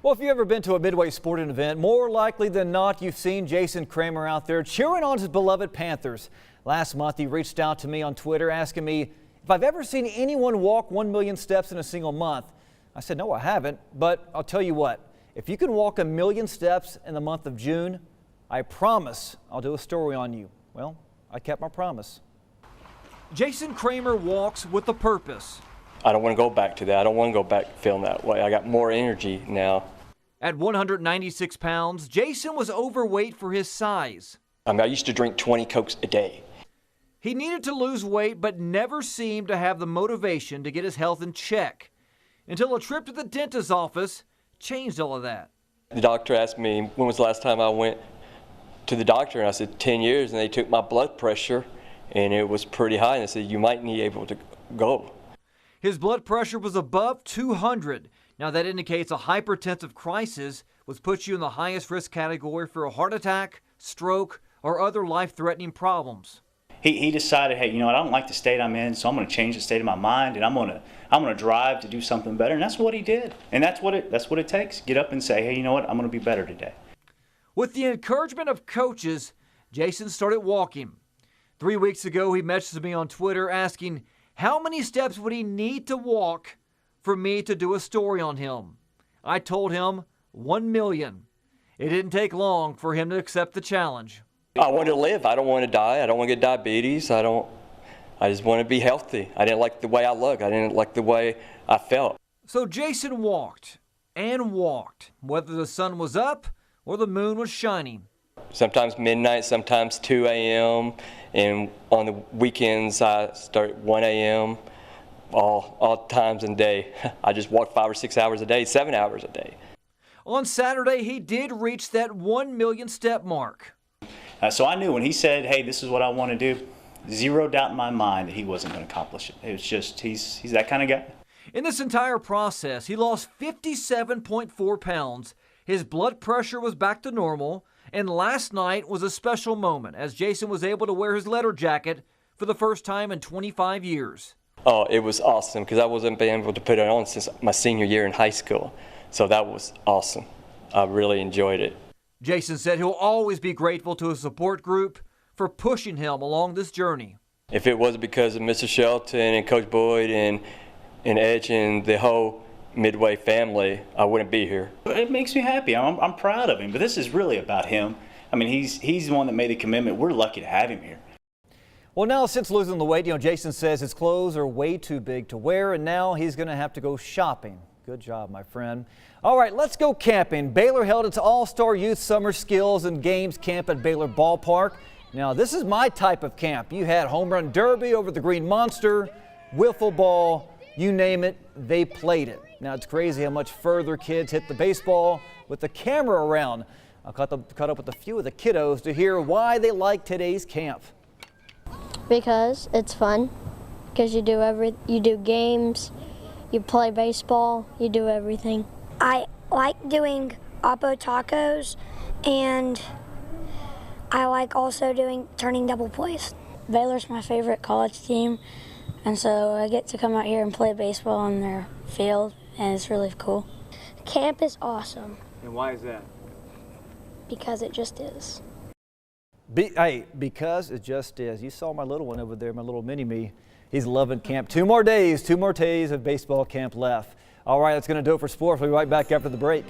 Well, if you've ever been to a Midway sporting event, more likely than not, you've seen Jason Kramer out there cheering on his beloved Panthers. Last month, he reached out to me on Twitter asking me if I've ever seen anyone walk 1 million steps in a single month. I said, no, I haven't, but I'll tell you what, if you can walk 1 million steps in the month of June, I promise I'll do a story on you. Well, I kept my promise. Jason Kramer walks with a purpose. I don't want to go back to that. I don't want to go back feeling that way. I got more energy now. At 196 pounds, Jason was overweight for his size. I used to drink 20 Cokes a day. He needed to lose weight, but never seemed to have the motivation to get his health in check. Until a trip to the dentist's office changed all of that. The doctor asked me when was the last time I went to the doctor, and I said 10 years, and they took my blood pressure, and it was pretty high, and they said you might need able to go. His blood pressure was above 200. Now that indicates a hypertensive crisis, which puts you in the highest risk category for a heart attack, stroke, or other life-threatening problems. He decided, hey, you know what, I don't like the state I'm in, so I'm going to change the state of my mind, and I'm going to drive to do something better, and that's what he did. And that's what it takes. Get up and say, hey, you know what, I'm going to be better today. With the encouragement of coaches, Jason started walking. 3 weeks ago, he messaged me on Twitter asking how many steps would he need to walk for me to do a story on him. I told him 1 million. It didn't take long for him to accept the challenge. I want to live. I don't want to die. I don't want to get diabetes. I just want to be healthy. I didn't like the way I look. I didn't like the way I felt. So Jason walked and walked, whether the sun was up or the moon was shining. Sometimes midnight, sometimes 2 a.m., and on the weekends I start at 1 a.m., all times in day. I just walk 5 or 6 hours a day, 7 hours a day. On Saturday, he did reach that 1 million step mark. So I knew when he said, hey, this is what I want to do, zero doubt in my mind that he wasn't going to accomplish it. It was just, he's that kind of guy. In this entire process, he lost 57.4 pounds. His blood pressure was back to normal. And last night was a special moment as Jason was able to wear his letter jacket for the first time in 25 years. Oh, it was awesome because I wasn't being able to put it on since my senior year in high school. So that was awesome. I really enjoyed it. Jason said he'll always be grateful to his support group for pushing him along this journey. If it wasn't because of Mr. Shelton and Coach Boyd and Edge and the whole Midway family, I wouldn't be here. It makes me happy. I'm proud of him, but this is really about him. I mean, he's the one that made the commitment. We're lucky to have him here. Well, now since losing the weight, Jason says his clothes are way too big to wear, and now he's going to have to go shopping. Good job, my friend. All right, let's go camping. Baylor held its All-Star Youth Summer Skills and Games Camp at Baylor Ballpark. Now, this is my type of camp. You had home run derby over the Green Monster, wiffle ball, you name it, they played it. Now, it's crazy how much further kids hit the baseball with the camera around. I caught up with a few of the kiddos to hear why they like today's camp. Because it's fun. Because you do games, you play baseball, you do everything. I like doing oppo tacos, and I like also turning double plays. Baylor's my favorite college team, and so I get to come out here and play baseball on their field, and it's really cool. Camp is awesome. And why is that? Because it just is. Because it just is. You saw my little one over there, my little mini-me. He's loving camp. 2 more days of baseball camp left. All right, that's going to do it for sports. We'll be right back after the break.